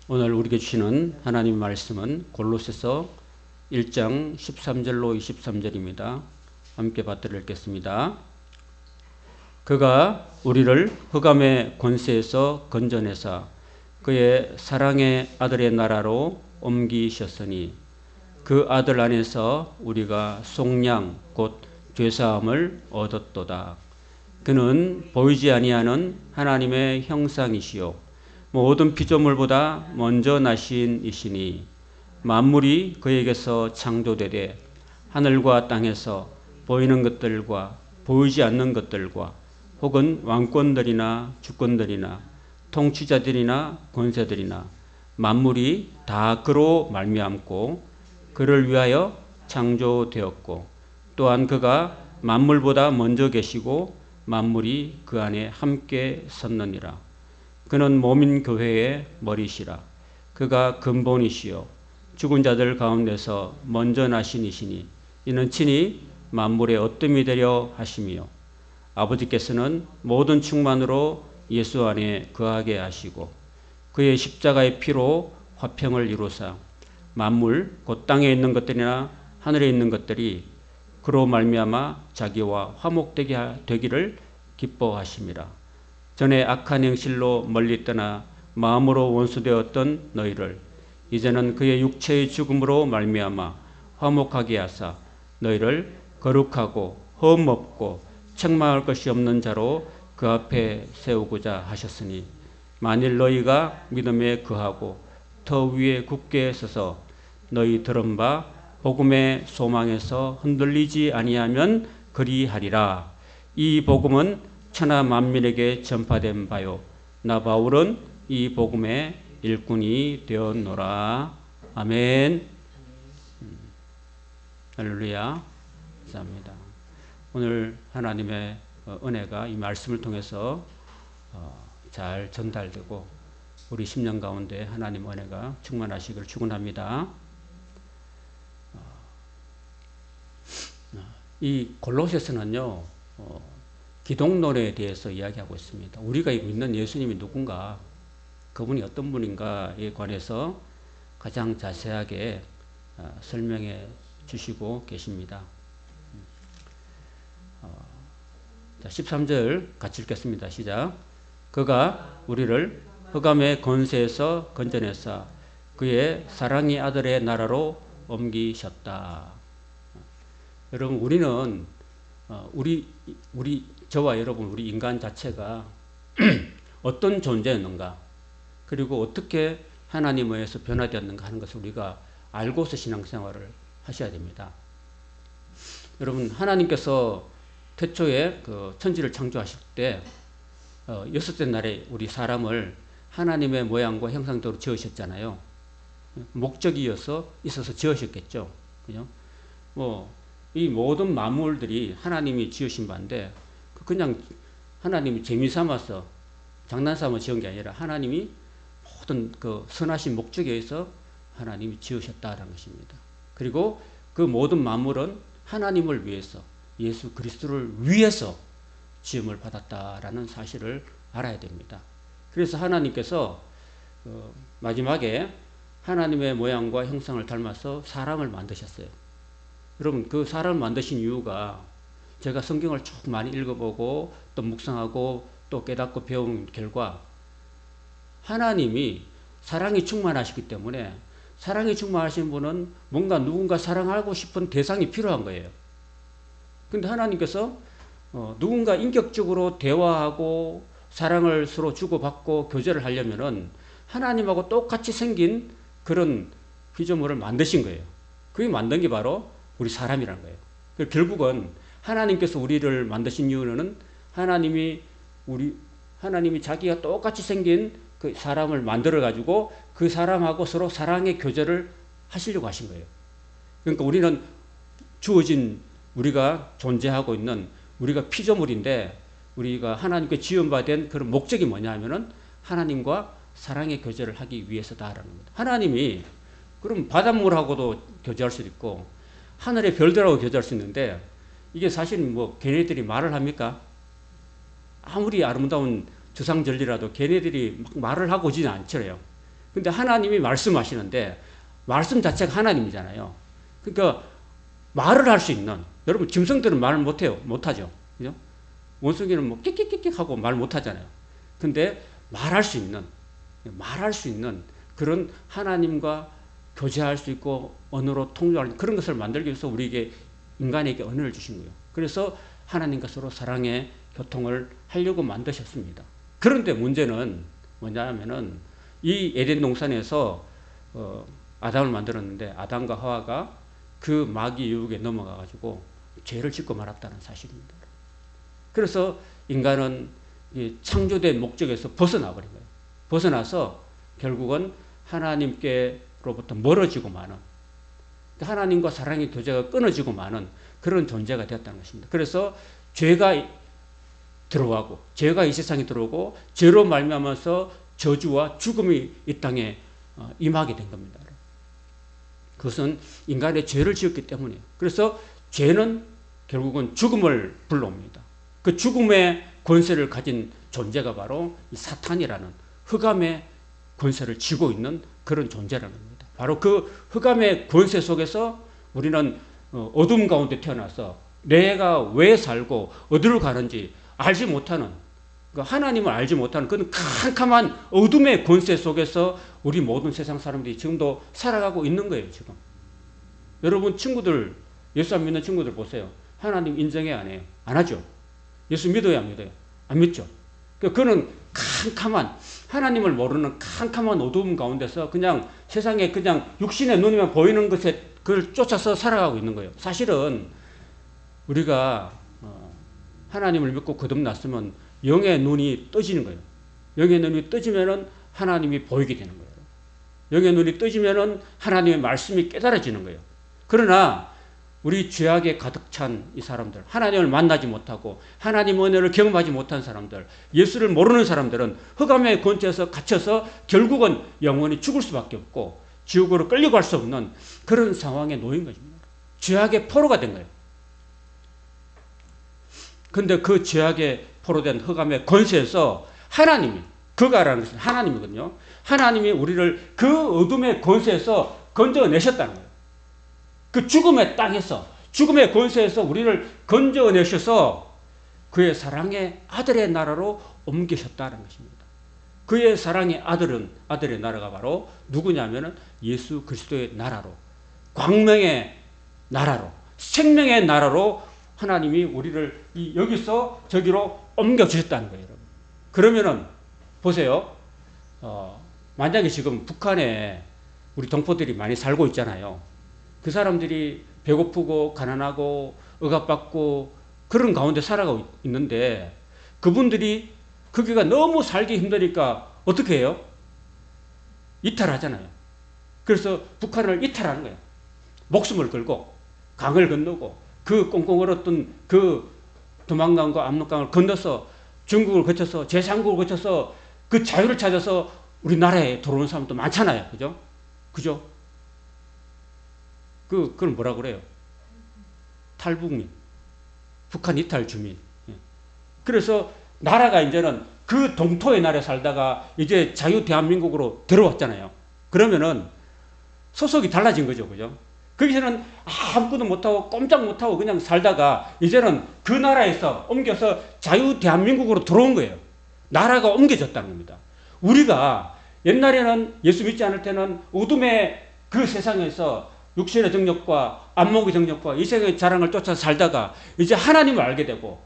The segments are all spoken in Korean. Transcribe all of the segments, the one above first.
오늘 우리에게 주시는 하나님 말씀은 골로새서 1장 13절로 23절입니다. 함께 받들어 읽겠습니다. 그가 우리를 흑암의 권세에서 건져내사 그의 사랑의 아들의 나라로 옮기셨으니 그 아들 안에서 우리가 속량 곧 죄사함을 얻었도다. 그는 보이지 아니하는 하나님의 형상이시요 모든 피조물보다 먼저 나신 이시니 만물이 그에게서 창조되되 하늘과 땅에서 보이는 것들과 보이지 않는 것들과 혹은 왕권들이나 주권들이나 통치자들이나 권세들이나 만물이 다 그로 말미암고 그를 위하여 창조되었고 또한 그가 만물보다 먼저 계시고 만물이 그 안에 함께 섰느니라. 그는 몸인 교회의 머리시라. 그가 근본이시요 죽은 자들 가운데서 먼저 나신 이시니 이는 친히 만물의 어뜸이 되려 하심이요 아버지께서는 모든 충만으로 예수 안에 거하게 하시고 그의 십자가의 피로 화평을 이루사 만물 곧 땅에 있는 것들이나 하늘에 있는 것들이 그로 말미암아 자기와 화목되게 되기를 기뻐하심이라. 전에 악한 행실로 멀리 떠나 마음으로 원수되었던 너희를 이제는 그의 육체의 죽음으로 말미암아 화목하게 하사 너희를 거룩하고 흠 없고 책망할 것이 없는 자로 그 앞에 세우고자 하셨으니 만일 너희가 믿음에 거하고 더 위에 굳게 서서 너희 들은 바 복음의 소망에서 흔들리지 아니하면 그리하리라. 이 복음은 천하 만민에게 전파된 바요 나 바울은 이 복음의 일꾼이 되었노라. 아멘. 할렐루야. 감사합니다. 오늘 하나님의 은혜가 이 말씀을 통해서 잘 전달되고 우리 심령 가운데 하나님 은혜가 충만하시기를 축원합니다. 이 골로새서는요 기독론에 대해서 이야기하고 있습니다. 우리가 믿는 예수님이 누군가, 그분이 어떤 분인가에 관해서 가장 자세하게 설명해 주시고 계십니다. 13절 같이 읽겠습니다. 시작. 그가 우리를 흑암의 권세에서 건져내사 그의 사랑의 아들의 나라로 옮기셨다. 여러분, 우리는 저와 여러분, 우리 인간 자체가 어떤 존재였는가, 그리고 어떻게 하나님에 의해서 변화되었는가 하는 것을 우리가 알고서 신앙생활을 하셔야 됩니다. 여러분, 하나님께서 태초에 그 천지를 창조하실 때 여섯째 날에 우리 사람을 하나님의 모양과 형상대로 지으셨잖아요. 목적이 있어서 지으셨겠죠. 그죠? 이 모든 만물들이 하나님이 지으신 바인데 그냥 하나님이 재미삼아서 장난삼아 지은 게 아니라 하나님이 모든 그 선하신 목적에 의해서 하나님이 지으셨다라는 것입니다. 그리고 그 모든 만물은 하나님을 위해서, 예수 그리스도를 위해서 지음을 받았다라는 사실을 알아야 됩니다. 그래서 하나님께서 마지막에 하나님의 모양과 형상을 닮아서 사람을 만드셨어요. 여러분, 그 사람을 만드신 이유가 제가 성경을 쭉 많이 읽어보고 또 묵상하고 또 깨닫고 배운 결과 하나님이 사랑이 충만하시기 때문에, 사랑이 충만하신 분은 뭔가 누군가 사랑하고 싶은 대상이 필요한 거예요. 근데 하나님께서 누군가 인격적으로 대화하고 사랑을 서로 주고받고 교제를 하려면은 하나님하고 똑같이 생긴 그런 피조물을 만드신 거예요. 그게 만든 게 바로 우리 사람이라는 거예요. 결국은 하나님께서 우리를 만드신 이유는 하나님이 자기가 똑같이 생긴 그 사람을 만들어 가지고 그 사람하고 서로 사랑의 교제를 하시려고 하신 거예요. 그러니까 우리는 우리가 존재하고 있는 우리가 피조물인데, 우리가 하나님께 지음받은 그런 목적이 뭐냐 하면은 하나님과 사랑의 교제를 하기 위해서다라는 겁니다. 하나님이 그럼 바닷물하고도 교제할 수 있고 하늘의 별들하고 교제할 수 있는데, 이게 사실 걔네들이 말을 합니까? 아무리 아름다운 주상절리라도 걔네들이 막 말을 하고 오지는 않잖아요. 근데 하나님이 말씀하시는데 말씀 자체가 하나님이잖아요. 그러니까 말을 할 수 있는, 여러분 짐승들은 말을 못해요. 못하죠. 그죠? 원숭이는 뭐 끽끽끽끽 하고 말 못하잖아요. 근데 말할 수 있는 그런 하나님과 교제할 수 있고 언어로 통용할 그런 것을 만들기 위해서 우리에게 인간에게 언어를 주신 거예요. 그래서 하나님과 서로 사랑의 교통을 하려고 만드셨습니다. 그런데 문제는 뭐냐면은 이 에덴 동산에서 아담을 만들었는데 아담과 하와가 그 마귀 유혹에 넘어가 가지고 죄를 짓고 말았다는 사실입니다. 그래서 인간은 이 창조된 목적에서 벗어나 버린 거예요. 벗어나서 결국은 하나님께로부터 멀어지고 마는, 하나님과 사랑의 교제가 끊어지고 마는 그런 존재가 되었다는 것입니다. 그래서 죄가 들어가고 죄가 이 세상에 들어오고 죄로 말미암아서 저주와 죽음이 이 땅에 임하게 된 겁니다. 그것은 인간의 죄를 지었기 때문이에요. 그래서 죄는 결국은 죽음을 불러옵니다. 그 죽음의 권세를 가진 존재가 바로 이 사탄이라는 흑암의 권세를 쥐고 있는 그런 존재라는 겁니다. 바로 그 흑암의 권세 속에서 우리는 어둠 가운데 태어나서 내가 왜 살고 어디로 가는지 알지 못하는, 그러니까 하나님을 알지 못하는 그런 캄캄한 어둠의 권세 속에서 우리 모든 세상 사람들이 지금도 살아가고 있는 거예요. 지금 여러분 친구들, 예수 안 믿는 친구들 보세요. 하나님 인정해 안 해요? 안 하죠. 예수 믿어요 안 믿어요? 안 믿죠. 그는 캄캄한, 하나님을 모르는 캄캄한 어두움 가운데서 그냥 세상에 그냥 육신의 눈이면 보이는 것에 그걸 쫓아서 살아가고 있는 거예요. 사실은 우리가 하나님을 믿고 거듭났으면 영의 눈이 떠지는 거예요. 영의 눈이 떠지면은 하나님이 보이게 되는 거예요. 영의 눈이 떠지면은 하나님의 말씀이 깨달아지는 거예요. 그러나 우리 죄악에 가득 찬 이 사람들, 하나님을 만나지 못하고 하나님의 은혜를 경험하지 못한 사람들, 예수를 모르는 사람들은 흑암의 권세에서 갇혀서 결국은 영원히 죽을 수밖에 없고 지옥으로 끌려갈 수 없는 그런 상황에 놓인 것입니다. 죄악의 포로가 된 거예요. 근데 그 죄악의 포로된 흑암의 권세에서 하나님이, 그가라는 것은 하나님이거든요. 하나님이 우리를 그 어둠의 권세에서 건져내셨다는 거예요. 그 죽음의 땅에서, 죽음의 권세에서 우리를 건져내셔서 그의 사랑의 아들의 나라로 옮기셨다는 것입니다. 그의 사랑의 아들의 나라가 바로 누구냐면은 예수 그리스도의 나라로, 광명의 나라로, 생명의 나라로 하나님이 우리를 여기서 저기로 옮겨주셨다는 거예요. 여러분. 그러면은 보세요. 만약에 지금 북한에 우리 동포들이 많이 살고 있잖아요. 그 사람들이 배고프고 가난하고 억압받고 그런 가운데 살아가고 있는데 그분들이 거기가 너무 살기 힘드니까 어떻게 해요? 이탈하잖아요. 그래서 북한을 이탈하는 거예요. 목숨을 걸고 강을 건너고 그 꽁꽁 얼었던 그 두만강과 압록강을 건너서 중국을 거쳐서 제3국을 거쳐서 그 자유를 찾아서 우리나라에 들어오는 사람도 많잖아요. 그죠? 그죠? 그걸 뭐라 그래요? 탈북민. 북한 이탈 주민. 그래서 나라가 이제는 그 동토의 나라에 살다가 이제 자유 대한민국으로 들어왔잖아요. 그러면은 소속이 달라진 거죠. 그죠? 거기서는 아무것도 못하고 꼼짝 못하고 그냥 살다가 이제는 그 나라에서 옮겨서 자유 대한민국으로 들어온 거예요. 나라가 옮겨졌다는 겁니다. 우리가 옛날에는 예수 믿지 않을 때는 어둠의 그 세상에서 육신의 정욕과 안목의 정욕과 이 세상의 자랑을 쫓아 살다가 이제 하나님을 알게 되고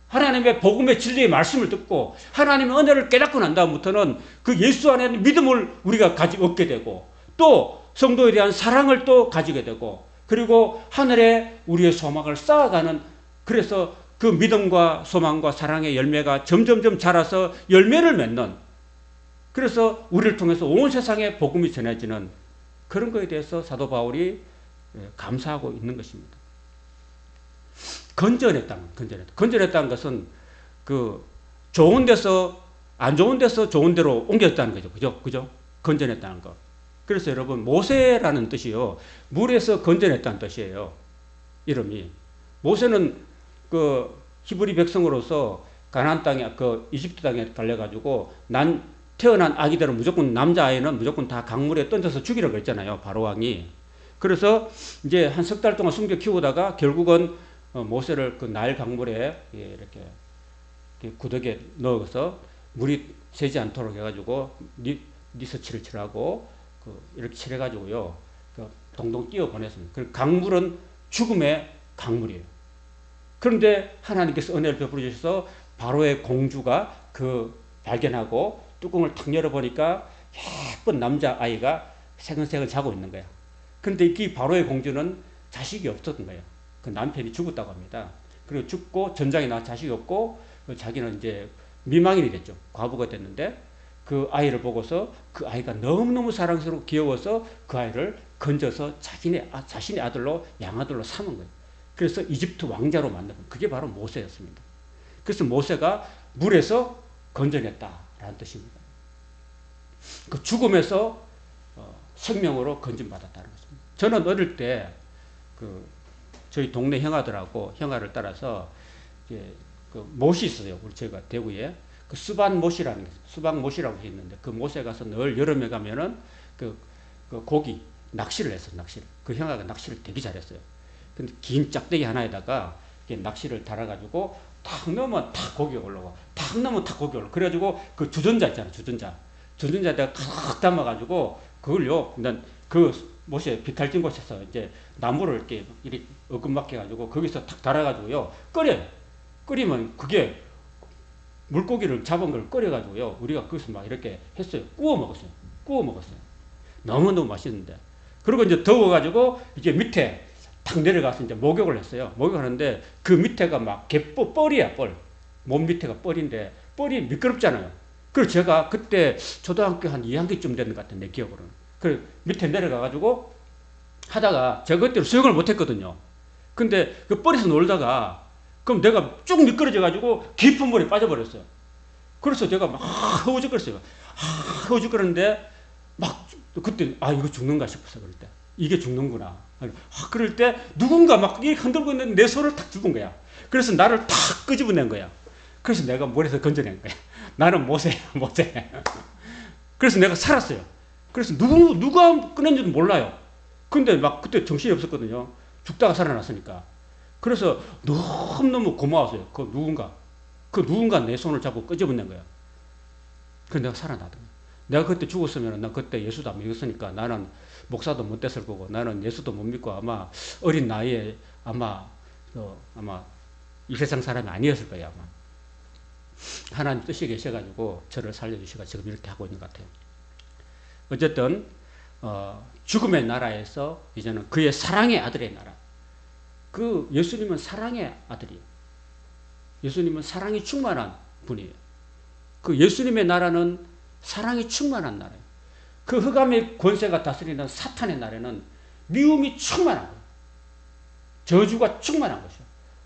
하나님의 복음의 진리의 말씀을 듣고 하나님의 은혜를 깨닫고 난 다음부터는 그 예수 안에 믿음을 우리가 얻게 되고 또 성도에 대한 사랑을 또 가지게 되고 그리고 하늘에 우리의 소망을 쌓아가는, 그래서 그 믿음과 소망과 사랑의 열매가 점점점 자라서 열매를 맺는, 그래서 우리를 통해서 온 세상에 복음이 전해지는 그런 거에 대해서 사도 바울이 감사하고 있는 것입니다. 건져냈다는 것은 그 좋은 데서 안 좋은 데서 좋은 데로 옮겼다는 거죠. 그죠? 건져냈다는 거. 그래서 여러분 모세라는 뜻이요. 물에서 건져냈다는 뜻이에요. 이름이. 모세는 그 히브리 백성으로서 가나안 땅에 그 이집트 땅에 달려가지고 태어난 아기들은 무조건 남자아이는 무조건 다 강물에 던져서 죽이라고 그랬잖아요. 바로왕이. 그래서 이제 한 석 달 동안 숨겨 키우다가 결국은 모세를 그 나일 강물에 이렇게 구덕에 넣어서 물이 새지 않도록 해가지고 니스치를 칠하고 이렇게 칠해가지고요. 동동 띄워 보냈습니다. 그 강물은 죽음의 강물이에요. 그런데 하나님께서 은혜를 베풀어 주셔서 바로의 공주가 발견하고 뚜껑을 탁 열어보니까 예쁜 남자아이가 새근새근 자고 있는 거야. 그런데 이 바로의 공주는 자식이 없었던 거예요. 그 남편이 죽었다고 합니다. 그리고 죽고 전장에 나와 자식이 없고 자기는 이제 미망인이 됐죠. 과부가 됐는데 그 아이를 보고서 그 아이가 너무너무 사랑스럽고 귀여워서 그 아이를 건져서 자신의 아들로 양아들로 삼은 거예요. 그래서 이집트 왕자로 만든 거예요. 그게 바로 모세였습니다. 그래서 모세가 물에서 건져냈다라는 뜻입니다. 그 죽음에서 생명으로 건진받았다는 것입니다. 저는 어릴 때 저희 동네 형아를 따라서 이제 못이 있어요. 우리 제가 대구에 수박 못이라고 있는데 그 못에 가서 늘 여름에 가면은 그 고기 낚시를 했어요. 그 형아가 낚시를 되게 잘했어요. 근데 긴 짝대기 하나에다가 낚시를 달아가지고 탁 넣으면 탁 고기가 올라오고 탁 넣으면 탁 고기가 올라오고 그래가지고 그 주전자 있잖아. 주전자에다가 탁 담아가지고 그걸요. 난 그 못에 비탈진 곳에서 이제 나무를 이렇게 어금맞게 해가지고 거기서 탁 달아가지고요. 끓이면 그게 물고기를 잡은 걸 끓여가지고요. 우리가 거기서 막 이렇게 했어요. 구워 먹었어요. 너무너무 맛있는데. 그리고 이제 더워가지고 이제 밑에 탁 내려가서 이제 목욕을 했어요. 목욕하는데 그 밑에가 막 뻘이야, 뻘. 몸 밑에가 뻘인데 뻘이 미끄럽잖아요. 그래서 제가 그때 초등학교 한 2학기쯤 됐는 것 같아요. 내 기억으로는. 그 밑에 내려가가지고 하다가 제가 그때 수영을 못했거든요. 근데 그 뻘에서 놀다가 그럼 내가 쭉 미끄러져가지고 깊은 물에 빠져버렸어요. 그래서 제가 막 허우적거렸어요. 허우적거렸는데 막 그때 이거 죽는가 싶었어. 그럴 때 이게 죽는구나. 그럴 때 누군가 막 흔들고 있는데 내 손을 탁 잡은 거야. 그래서 나를 탁 끄집어낸 거야. 그래서 내가 물에서 건져낸 거야. 나는 모세야. 그래서 내가 살았어요. 그래서 누가 꺼낸지도 몰라요. 근데 막 그때 정신이 없었거든요. 죽다가 살아났으니까. 그래서 너무너무 고마웠어요. 그 누군가 내 손을 잡고 끄집어낸 거야. 그래서 내가 살아나더니. 내가 그때 죽었으면 난 그때 예수도 안 믿었으니까 나는 목사도 못 됐을 거고 나는 예수도 못 믿고 아마 어린 나이에 아마 이 세상 사람이 아니었을 거예요. 아마. 하나님 뜻이 계셔가지고 저를 살려주시고 지금 이렇게 하고 있는 것 같아요. 어쨌든 죽음의 나라에서 이제는 그의 사랑의 아들의 나라. 그 예수님은 사랑의 아들이에요. 예수님은 사랑이 충만한 분이에요. 그 예수님의 나라는 사랑이 충만한 나라예요. 그 흑암의 권세가 다스리는 사탄의 나라는 미움이 충만한 거예요. 저주가 충만한 것이에요.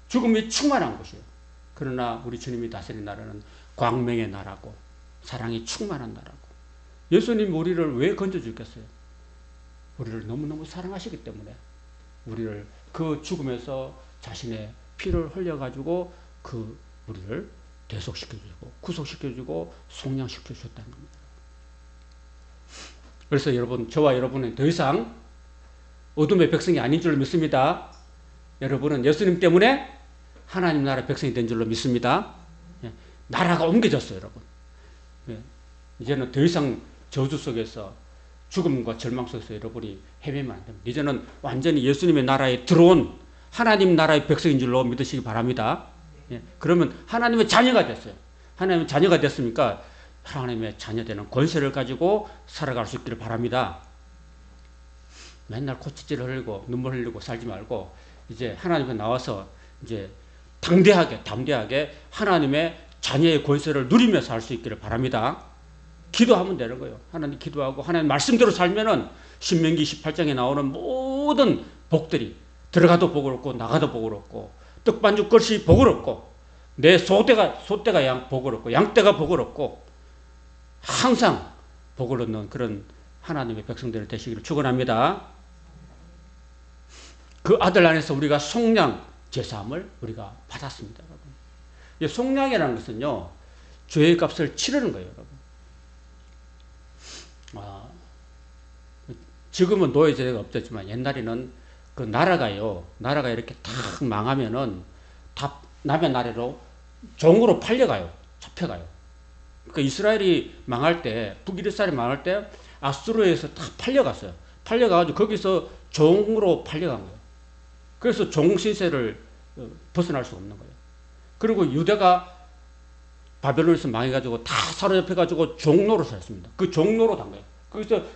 죽음이 충만한 것이에요. 그러나 우리 주님이 다스리는 나라는 광명의 나라고 사랑이 충만한 나라고. 예수님 우리를 왜 건져주겠어요? 우리를 너무너무 사랑하시기 때문에 우리를 그 죽음에서 자신의 피를 흘려가지고 우리를 대속시켜주고 구속시켜주고 속량시켜주셨다는 겁니다. 그래서 여러분, 저와 여러분은 더 이상 어둠의 백성이 아닌 줄로 믿습니다. 여러분은 예수님 때문에 하나님 나라 백성이 된 줄로 믿습니다. 나라가 옮겨졌어요, 여러분. 이제는 더 이상 저주 속에서 죽음과 절망 속에서 여러분이 헤매면 안 됩니다. 이제는 완전히 예수님의 나라에 들어온 하나님 나라의 백성인 줄로 믿으시기 바랍니다. 그러면 하나님의 자녀가 됐어요. 하나님의 자녀가 됐으니까 하나님의 자녀되는 권세를 가지고 살아갈 수 있기를 바랍니다. 맨날 코치질 흘리고 눈물 흘리고 살지 말고 이제 하나님께 나와서 이제 담대하게 하나님의 자녀의 권세를 누리며 살 수 있기를 바랍니다. 기도하면 되는 거예요. 하나님 기도하고 하나님 말씀대로 살면은 신명기 18장에 나오는 모든 복들이 들어가도 복을 얻고 나가도 복을 얻고 떡반죽 것이 복을 얻고 내 소떼가 복을 얻고 양떼가 복을 얻고 항상 복을 얻는 그런 하나님의 백성들이 되시기를 축원합니다. 그 아들 안에서 우리가 속량 제사함을 우리가 받았습니다, 여러분. 이 속량이라는 것은요 죄의 값을 치르는 거예요, 여러분. 아, 지금은 노예제가 없었지만 옛날에는 그 나라가 이렇게 탁 망하면은 다 남의 나라로 종으로 팔려가요. 잡혀가요. 그러니까 이스라엘이 망할 때, 북이스라엘이 망할 때 아수르에서 다 팔려갔어요. 팔려가지고 거기서 종으로 팔려간 거예요. 그래서 종 신세를 벗어날 수가 없는 거예요. 그리고 유대가 바벨론에서 망해가지고 다 사로잡혀가지고 종노릇을 했습니다. 그 종노릇 한 거예요.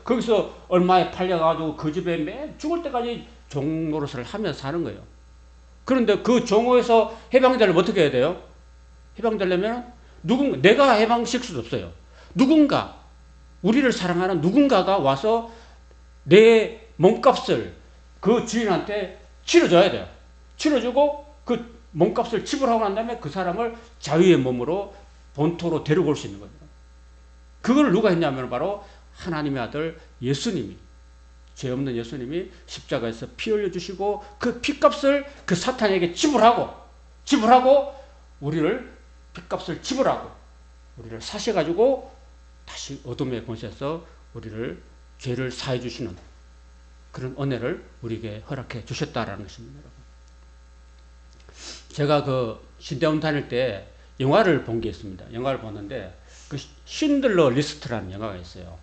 거기서 얼마에 팔려가지고 그 집에 매 죽을 때까지 종노릇을 하면서 사는 거예요. 그런데 그 종호에서 해방되려면 어떻게 해야 돼요? 해방되려면 내가 해방시킬 수도 없어요. 누군가, 우리를 사랑하는 누군가가 와서 내 몸값을 그 주인한테 치러줘야 돼요. 치러주고 그 몸값을 지불하고 난 다음에 그 사람을 자유의 몸으로 본토로 데리고 올 수 있는 겁니다. 그걸 누가 했냐면 바로 하나님의 아들 예수님이, 죄 없는 예수님이 십자가에서 피 흘려주시고 그 피값을 그 사탄에게 지불하고 우리를 피값을 지불하고 우리를 사셔가지고 다시 어둠의 권세에서 우리를 죄를 사해 주시는 그런 은혜를 우리에게 허락해 주셨다라는 것입니다. 제가 그 신대원 다닐 때 영화를 본 게 있습니다. 영화를 보는데 그 신들러 리스트라는 영화가 있어요.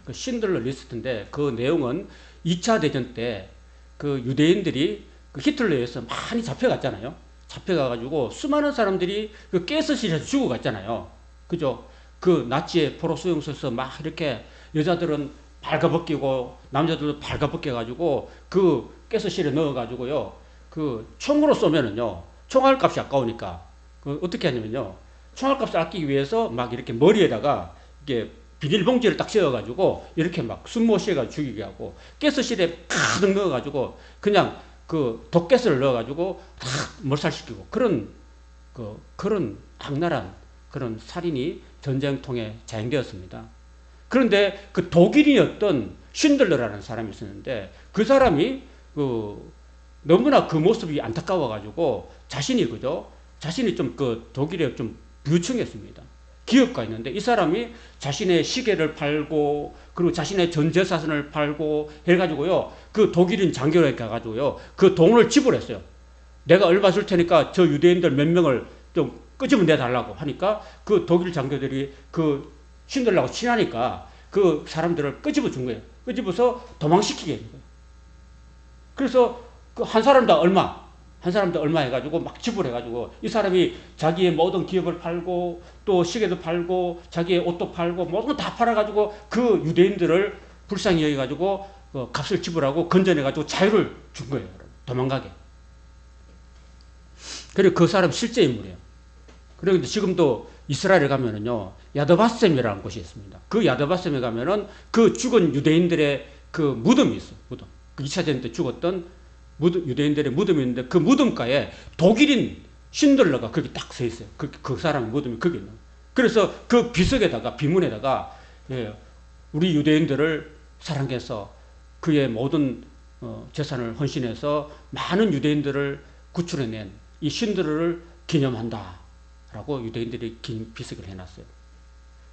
그 신들러 리스트인데 그 내용은 2차 대전 때 그 유대인들이 그 히틀러에 의해서 많이 잡혀갔잖아요. 잡혀가가지고 수많은 사람들이 그 가스실에서 죽어갔잖아요. 그죠? 그 나치의 포로 수용소에서 막 이렇게 여자들은 발가벗기고 남자들도 발가벗겨가지고 그 가스실에 넣어가지고요. 그 총으로 쏘면은요. 총알값이 아까우니까 그 어떻게 하냐면요. 총알값을 아끼기 위해서 막 이렇게 머리에다가 이게 비닐봉지를 딱 씌워가지고 이렇게 막 숨 못 쉬어가지고 죽이게 하고 가스실에 가득 넣어가지고 그냥 그 독가스를 넣어가지고 다 몰살시키고 그런 악랄한 그런 살인이 전쟁통에 자행되었습니다. 그런데 그 독일인이었던 쉰들러라는 사람이 있었는데 그 사람이 너무나 그 모습이 안타까워가지고 자신이 좀 그 독일에 좀 부유층이었습니다. 기업가 있는데 이 사람이 자신의 시계를 팔고 그리고 자신의 전 재산을 팔고 해가지고요 그 독일인 장교에 가가지고요 그 돈을 지불했어요. 내가 얼마 줄 테니까 저 유대인들 몇 명을 좀 끄집어 내달라고 하니까 그 독일 장교들이 그 신들하고 친하니까 그 사람들을 끄집어 준 거예요. 끄집어서 도망시키게 한 거예요. 그래서 그 한 사람당 얼마 해가지고 막 지불해가지고 이 사람이 자기의 모든 기업을 팔고 또 시계도 팔고 자기의 옷도 팔고 모든 거 다 팔아가지고 그 유대인들을 불쌍히 여기가지고 값을 지불하고 건져내가지고 자유를 준 거예요. 도망가게. 그리고 그 사람 실제 인물이에요. 그런데 지금도 이스라엘에 가면은요, 야드바셈이라는 곳이 있습니다. 그 야드바셈에 가면은 그 죽은 유대인들의 그 무덤이 있어요. 무덤. 그 2차 대전 때 죽었던 유대인들의 무덤이 있는데 그 무덤가에 독일인 신들러가 거기 딱 서 있어요. 그 사람 무덤이 거기 있는. 그래서 그 비문에다가 예, 우리 유대인들을 사랑해서 그의 모든 재산을 헌신해서 많은 유대인들을 구출해낸 이 신들을 기념한다라고 유대인들이 긴 비석을 해놨어요.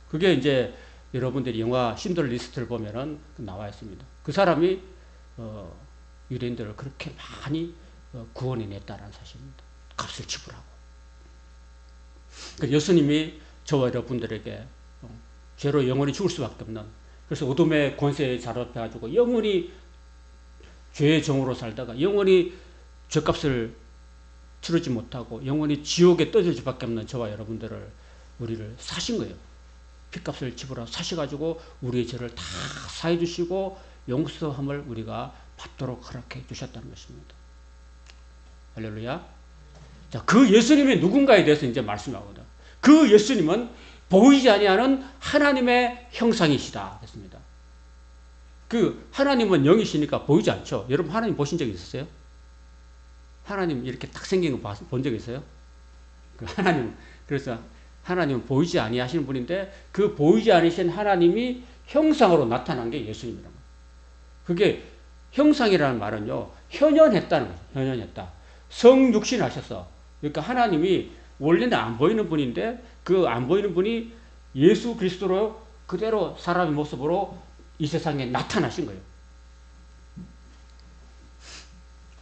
그게 이제 여러분들이 영화 신들 리스트를 보면은 나와 있습니다. 그 사람이 유대인들을 그렇게 많이 구원해 냈다는 사실입니다. 값을 지불하고. 예수님이 저와 여러분들에게 죄로 영원히 죽을 수밖에 없는, 그래서 어둠의 권세에 사로잡혀가지고 영원히 죄의 종으로 살다가 영원히 죄값을 치르지 못하고 영원히 지옥에 떠질 수밖에 없는 저와 우리를 사신 거예요. 피값을 지불하고 사셔가지고 우리의 죄를 다 사해 주시고 용서함을 우리가 받도록 허락해 주셨다는 것입니다. 할렐루야. 자, 그 예수님이 누군가에 대해서 이제 말씀하거든. 그 예수님은 보이지 아니하는 하나님의 형상이시다 했습니다. 그 하나님은 영이시니까 보이지 않죠. 여러분 하나님 보신 적 있으세요? 하나님 이렇게 딱 생긴 거 본 적 있어요? 그래서 하나님은 보이지 아니하시는 분인데 그 보이지 않으신 하나님이 형상으로 나타난 게 예수님이라고. 그게 형상이라는 말은요, 현현했다는 거예요. 현현했다. 성육신 하셨어. 그러니까 하나님이 원래는 안 보이는 분인데 그 안 보이는 분이 예수 그리스도로 그대로 사람의 모습으로 이 세상에 나타나신 거예요.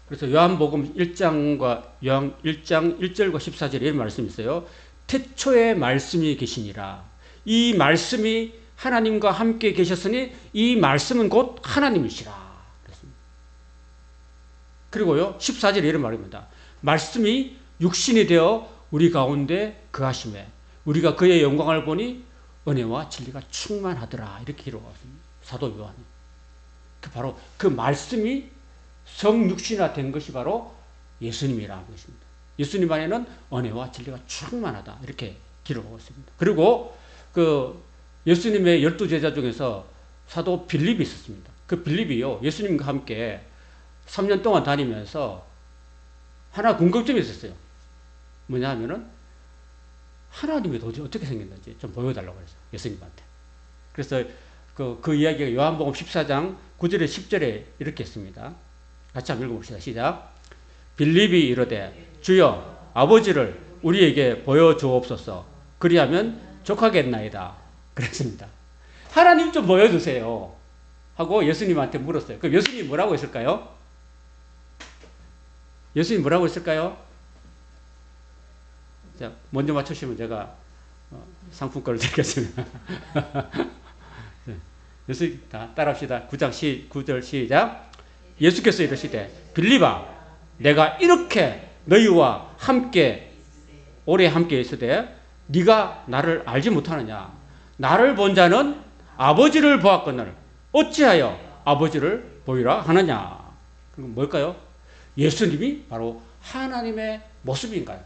그래서 요한복음 1장과 요한 1장 1절과 14절에 이런 말씀이 있어요. 태초에 말씀이 계시니라. 이 말씀이 하나님과 함께 계셨으니 이 말씀은 곧 하나님이시라. 그랬습니다. 그리고요 14절에 이런 말입니다. 말씀이 육신이 되어 우리 가운데 거하심에 우리가 그의 영광을 보니 은혜와 진리가 충만하더라. 이렇게 기록하고 있습니다. 사도 요한이. 바로 그 말씀이 성육신화 된 것이 바로 예수님이라는 것입니다. 예수님 안에는 은혜와 진리가 충만하다. 이렇게 기록하고 있습니다. 그리고 그 예수님의 12제자 중에서 사도 빌립이 있었습니다. 그 빌립이요. 예수님과 함께 3년 동안 다니면서 하나 궁금점이 있었어요. 뭐냐 하면은 하나님이 도대체 어떻게 생겼는지 좀 보여달라고 그랬어요. 예수님한테. 그래서 그 이야기가 요한복음 14장 9절에 10절에 이렇게 했습니다. 같이 한번 읽어봅시다. 시작. 빌립이 이르되 주여 아버지를 우리에게 보여주옵소서. 그리하면 족하겠나이다. 그랬습니다. 하나님 좀 보여주세요. 하고 예수님한테 물었어요. 그럼 예수님이 뭐라고 했을까요? 예수님이 뭐라고 했을까요? 자, 먼저 맞추시면 제가 상품권을 드리겠습니다. 예수님 다 따라합시다. 9절 시작. 예수께서 이르시되 빌립아 내가 이렇게 너희와 함께 오래 함께 있으되 네가 나를 알지 못하느냐. 나를 본 자는 아버지를 보았거늘 어찌하여 아버지를 보이라 하느냐. 그럼 뭘까요? 예수님이 바로 하나님의 모습인가요?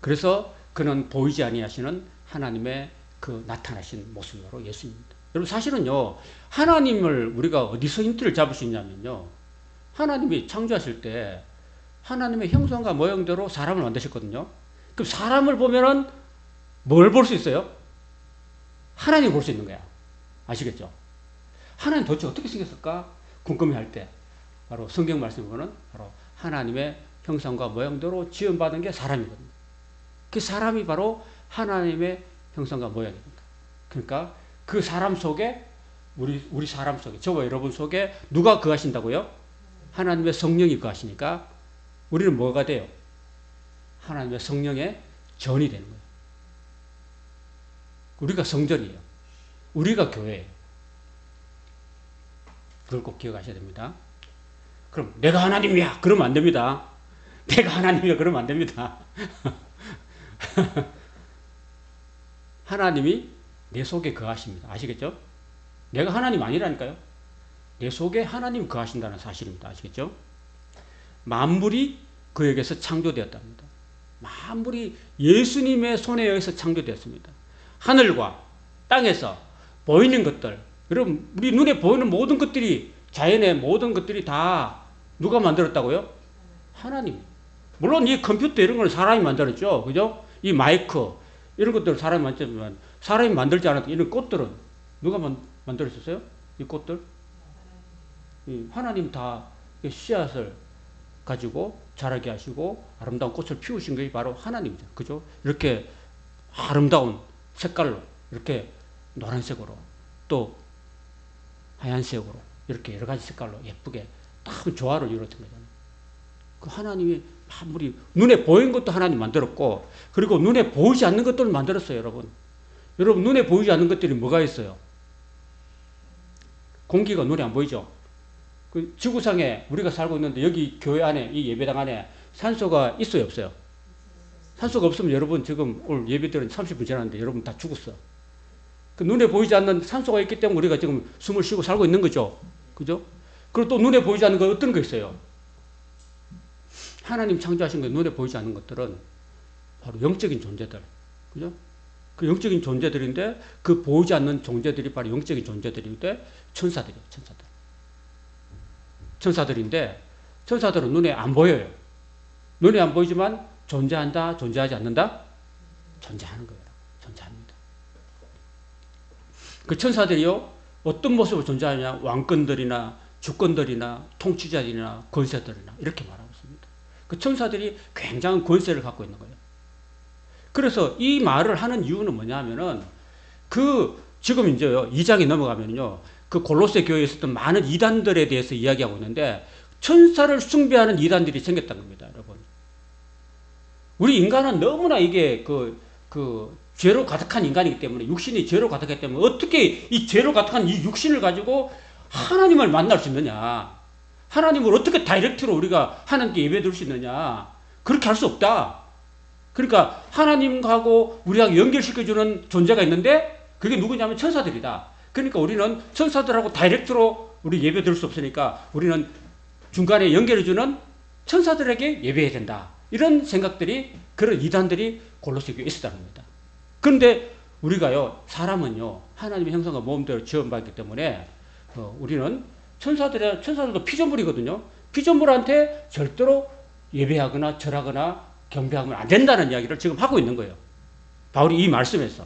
그래서 그는 보이지 아니하시는 하나님의 그 나타나신 모습으로 예수님입니다. 여러분 사실은요 하나님을 우리가 어디서 힌트를 잡을 수 있냐면요 하나님이 창조하실 때 하나님의 형상과 모형대로 사람을 만드셨거든요. 그럼 사람을 보면은 뭘 볼 수 있어요? 하나님을 볼 수 있는 거야. 아시겠죠? 하나님 도대체 어떻게 생겼을까 궁금해할 때 바로 성경 말씀을 보면 바로 하나님의 형상과 모형대로 지음받은 게 사람이거든요. 그 사람이 바로 하나님의 형상과 모양입니다. 그러니까 그 사람 속에 우리 사람 속에 저와 여러분 속에 누가 거하신다고요? 하나님의 성령이 거하시니까 우리는 뭐가 돼요? 하나님의 성령의 전이 되는 거예요. 우리가 성전이에요. 우리가 교회예요. 그걸 꼭 기억하셔야 됩니다. 그럼 내가 하나님이야 그러면 안 됩니다. 내가 하나님이야 그러면 안 됩니다. 하나님이 내 속에 거하십니다. 아시겠죠? 내가 하나님 아니라니까요. 내 속에 하나님 거하신다는 사실입니다. 아시겠죠? 만물이 그에게서 창조되었답니다. 만물이 예수님의 손에 의해서 창조되었습니다. 하늘과 땅에서 보이는 것들, 여러분 우리 눈에 보이는 모든 것들이 자연의 모든 것들이 다 누가 만들었다고요? 하나님. 물론 이 컴퓨터 이런 걸 사람이 만들었죠. 그죠? 이 마이크 이런 것들을 사람이 만들지만 사람이 만들지 않았던 이런 꽃들은 누가 만들었었어요? 이 꽃들? 하나님 다 씨앗을 가지고 자라게 하시고 아름다운 꽃을 피우신 것이 바로 하나님이죠. 그죠? 이렇게 아름다운 색깔로 이렇게 노란색으로 또 하얀색으로 이렇게 여러 가지 색깔로 예쁘게 딱 조화를 이루어진 거잖아요. 그 하나님이 만물이 눈에 보이는 것도 하나님 만들었고 그리고 눈에 보이지 않는 것들을 만들었어요. 여러분 눈에 보이지 않는 것들이 뭐가 있어요? 공기가 눈에 안 보이죠. 그 지구상에 우리가 살고 있는데 여기 교회 안에 이 예배당 안에 산소가 있어요 없어요? 산소가 없으면 여러분 지금 오늘 예배드린 30분 지났는데 여러분 다 죽었어. 그 눈에 보이지 않는 산소가 있기 때문에 우리가 지금 숨을 쉬고 살고 있는 거죠. 그죠? 그리고 또 눈에 보이지 않는 거 어떤 거 있어요? 하나님 창조하신 거 눈에 보이지 않는 것들은 바로 영적인 존재들. 그죠? 그 영적인 존재들인데 그 보이지 않는 존재들이 바로 영적인 존재들인데 천사들이에요. 천사들인데 천사들은 눈에 안 보여요. 눈에 안 보이지만 존재한다, 존재하지 않는다? 존재하는 거예요. 존재합니다. 그 천사들이요, 어떤 모습으로 존재하냐? 왕권들이나 주권들이나 통치자들이나 권세들이나 이렇게 말하고 있습니다. 그 천사들이 굉장한 권세를 갖고 있는 거예요. 그래서 이 말을 하는 이유는 뭐냐면은 지금 이제요 2장에 넘어가면요 그 골로새 교회에 있었던 많은 이단들에 대해서 이야기하고 있는데 천사를 숭배하는 이단들이 생겼다는 겁니다, 여러분. 우리 인간은 너무나 이게 죄로 가득한 인간이기 때문에 육신이 죄로 가득하기 때문에 어떻게 이 죄로 가득한 이 육신을 가지고 하나님을 만날 수 있느냐? 하나님을 어떻게 다이렉트로 우리가 하나님께 예배드릴 수 있느냐? 그렇게 할 수 없다. 그러니까 하나님하고 우리하고 연결시켜주는 존재가 있는데 그게 누구냐면 천사들이다. 그러니까 우리는 천사들하고 다이렉트로 우리 예배드릴 수 없으니까 우리는 중간에 연결해주는 천사들에게 예배해야 된다. 이런 생각들이 그런 이단들이 골로새 교회에 있었다는 겁니다. 그런데 우리가요 사람은요 하나님의 형상과 모험대로 지음받기 때문에 우리는 천사들도 피조물이거든요. 피조물한테 절대로 예배하거나 절하거나 경배하면 안 된다는 이야기를 지금 하고 있는 거예요. 바울이 이 말씀에서.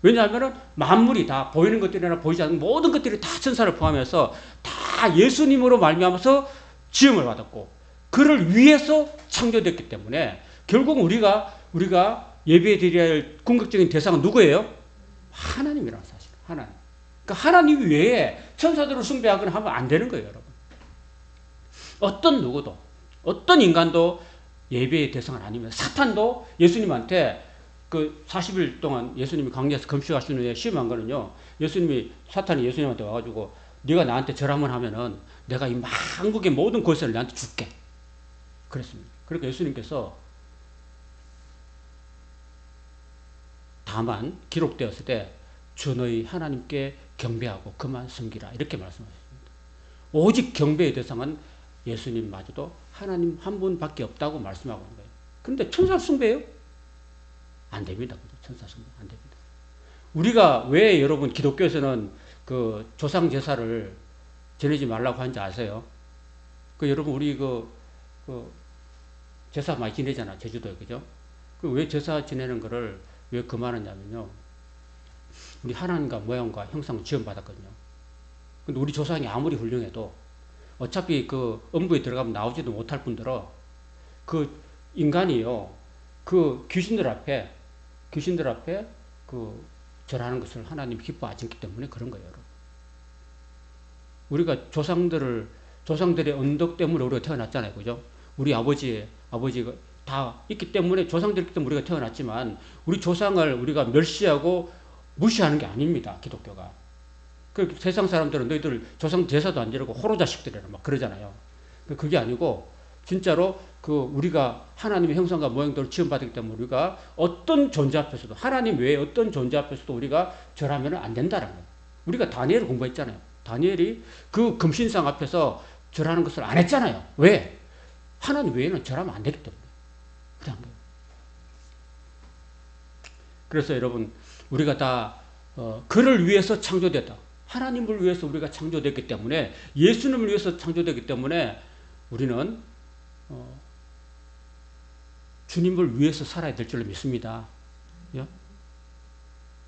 왜냐하면 만물이 다 보이는 것들이나 보이지 않는 모든 것들이 다 천사를 포함해서 다 예수님으로 말미암아서 지음을 받았고 그를 위해서 창조됐기 때문에 결국 우리가 예배에 드려야 할 궁극적인 대상은 누구예요? 하나님이라는 사실. 하나님. 그러니까 하나님 외에 천사들을 숭배하거나 하면 안 되는 거예요, 여러분. 어떤 누구도, 어떤 인간도 예배의 대상은 아닙니다. 사탄도 예수님한테 그 40일 동안 예수님이 광야에서 금식하신 후에 시험한 거는요, 사탄이 예수님한테 와가지고 네가 나한테 절하면 하면은 내가 이 만국의 모든 권세를 나한테 줄게. 그랬습니다. 그러니까 예수님께서 다만 기록되었을 때 주 너희 하나님께 경배하고 그만 섬기라 이렇게 말씀하셨습니다. 오직 경배의 대상은 예수님마저도 하나님 한 분밖에 없다고 말씀하고 있는 거예요. 그런데 천사 숭배예요? 안 됩니다. 천사 숭배 안 됩니다. 우리가 왜 여러분 기독교에서는 그 조상 제사를 지내지 말라고 하는지 아세요? 여러분 우리 제사 많이 지내잖아, 제주도에. 그죠? 왜 제사 지내는 거를 왜 그만하냐면요. 우리 하나님과 모양과 형상을 지음받았거든요. 근데 우리 조상이 아무리 훌륭해도 어차피 그 음부에 들어가면 나오지도 못할 뿐더러 그 인간이요. 그 귀신들 앞에 절하는 것을 하나님 기뻐하지 않기 때문에 그런 거예요, 여러분. 우리가 조상들의 언덕 때문에 우리가 태어났잖아요. 그죠? 우리 아버지가 다 있기 때문에 조상들 있기 때문에 우리가 태어났지만 우리 조상을 우리가 멸시하고 무시하는 게 아닙니다. 기독교가. 그 세상 사람들은 너희들 조상 제사도 안 지르고 호로 자식들이라 막 그러잖아요. 그게 아니고 진짜로 우리가 하나님의 형상과 모양대로 지음받았기 때문에 우리가 어떤 존재 앞에서도 하나님 외에 어떤 존재 앞에서도 우리가 절하면 안 된다는 거예요. 우리가 다니엘을 공부했잖아요. 다니엘이 그 금신상 앞에서 절하는 것을 안 했잖아요. 왜? 하나님 외에는 절하면 안 되기 때문에. 그런 거예요. 그래서 여러분 우리가 다 그를 위해서 창조됐다. 하나님을 위해서 우리가 창조됐기 때문에 예수님을 위해서 창조됐기 때문에 우리는 주님을 위해서 살아야 될 줄로 믿습니다.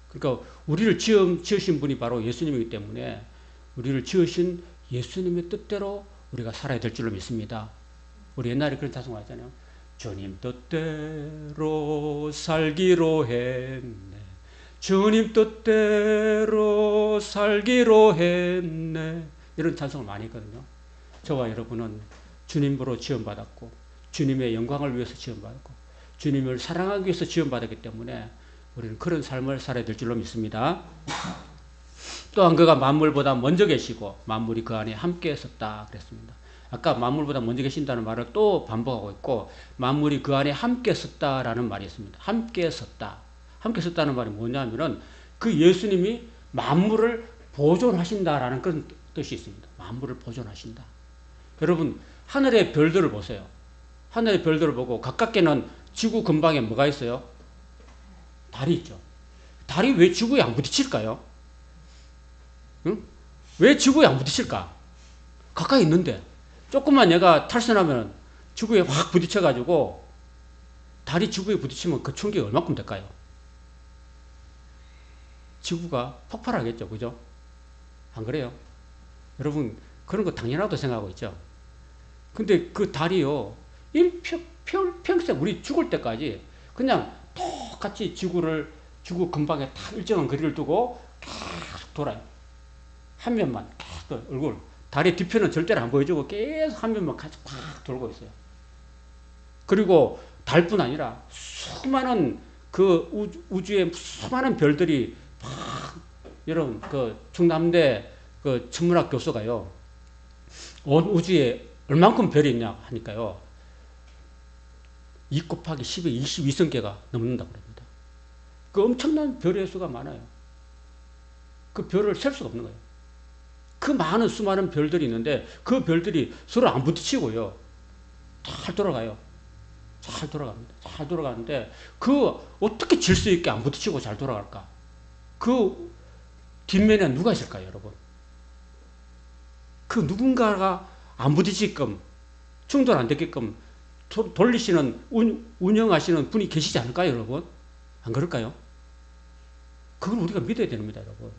그러니까 우리를 지으신 분이 바로 예수님이기 때문에 우리를 지으신 예수님의 뜻대로 우리가 살아야 될 줄로 믿습니다. 우리 옛날에 그런 찬송 하잖아요. 주님 뜻대로 살기로 했네. 주님 뜻대로 살기로 했네. 이런 찬송을 많이 했거든요. 저와 여러분은 주님으로 지원받았고 주님의 영광을 위해서 지원받았고 주님을 사랑하기 위해서 지원받았기 때문에 우리는 그런 삶을 살아야 될 줄로 믿습니다. 또한 그가 만물보다 먼저 계시고 만물이 그 안에 함께 있었다 그랬습니다. 아까 만물보다 먼저 계신다는 말을 또 반복하고 있고 만물이 그 안에 함께 있었다라는 말이 있습니다. 함께 있었다. 함께 있었다는 말이 뭐냐면은 그 예수님이 만물을 보존하신다라는 그런 뜻이 있습니다. 만물을 보존하신다. 여러분 하늘의 별들을 보세요. 하늘의 별들을 보고 가깝게는 지구 근방에 뭐가 있어요? 달이 있죠. 달이 왜 지구에 안 부딪힐까요? 응? 왜 지구에 안 부딪힐까? 가까이 있는데 조금만 얘가 탈선하면 지구에 확 부딪혀가지고 달이 지구에 부딪히면 그 충격이 얼마큼 될까요? 지구가 폭발하겠죠. 그죠? 안 그래요? 여러분 그런 거 당연하다고 생각하고 있죠. 근데 그 달이요 평생 우리 죽을 때까지 그냥 똑같이 지구 근방에 딱 일정한 거리를 두고 계속 돌아요. 한 면만 계속 얼굴. 달의 뒤편은 절대로 안 보여주고 계속 한 면만 같이 팍 돌고 있어요. 그리고 달뿐 아니라 수많은 그 우주의 수많은 별들이 막, 여러분, 그 충남대 그 천문학 교수가요, 온 우주에 얼만큼 별이 있냐 하니까요, 2 곱하기 10의 22성개가 넘는다고 합니다. 그 엄청난 별의 수가 많아요. 그 별을 셀 수가 없는 거예요. 그 많은 수많은 별들이 있는데 그 별들이 서로 안 부딪히고요, 잘 돌아가요. 잘 돌아갑니다. 잘 돌아가는데 그 어떻게 질서 있게 안 부딪히고 잘 돌아갈까? 그 뒷면에 누가 있을까요, 여러분? 그 누군가가 안 부딪히게끔, 충돌 안 되게끔 돌리시는, 운영하시는 분이 계시지 않을까요, 여러분? 안 그럴까요? 그걸 우리가 믿어야 됩니다, 여러분.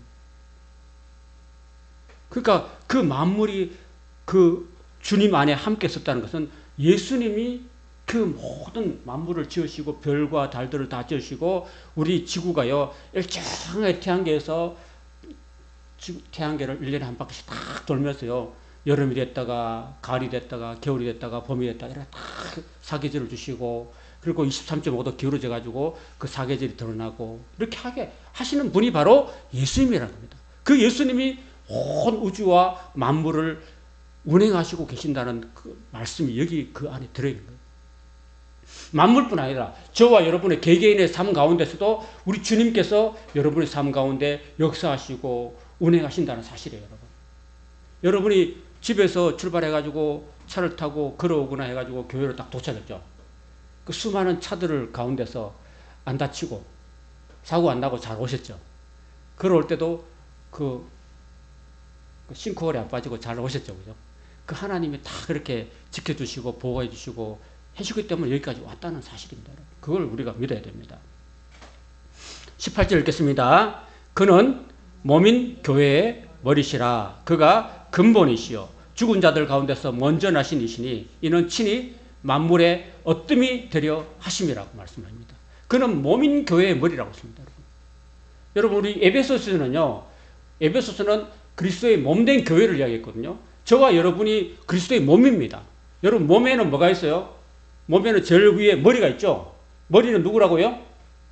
그러니까 그 만물이 그 주님 안에 함께 있었다는 것은 예수님이 그 모든 만물을 지으시고 별과 달들을 다 지으시고 우리 지구가요, 일정하게 태양계에서 태양계를 1년에 한 바퀴씩 딱 돌면서요, 여름이 됐다가 가을이 됐다가 겨울이 됐다가 봄이 됐다가 이렇게 딱 사계절을 주시고, 그리고 23.5도 기울어져 가지고 그 사계절이 드러나고 이렇게 하게 하시는 분이 바로 예수님이라는 겁니다. 그 예수님이 온 우주와 만물을 운행하시고 계신다는 그 말씀이 여기 그 안에 들어있는 거예요. 만물뿐 아니라 저와 여러분의 개개인의 삶 가운데서도 우리 주님께서 여러분의 삶 가운데 역사하시고 운행하신다는 사실이에요, 여러분. 여러분이 집에서 출발해가지고 차를 타고 걸어오거나 해가지고 교회로 딱 도착했죠. 그 수많은 차들 가운데서 안 다치고 사고 안 나고 잘 오셨죠. 걸어올 때도 그 싱크홀에 안 빠지고 잘 오셨죠, 그죠? 그 하나님이 다 그렇게 지켜주시고 보호해 주시고 해주기 때문에 여기까지 왔다는 사실입니다. 그걸 우리가 믿어야 됩니다. 18절 읽겠습니다. 그는 몸인 교회의 머리시라. 그가 근본이시요 죽은 자들 가운데서 먼저 나신 이시니 이는 친히 만물의 어뜸이 되려 하심이라고 말씀합니다. 그는 몸인 교회의 머리라고 했습니다. 여러분, 우리 에베소서는요, 에베소서는 그리스도의 몸된 교회를 이야기했거든요. 저와 여러분이 그리스도의 몸입니다. 여러분, 몸에는 뭐가 있어요? 몸에는 제일 위에 머리가 있죠. 머리는 누구라고요?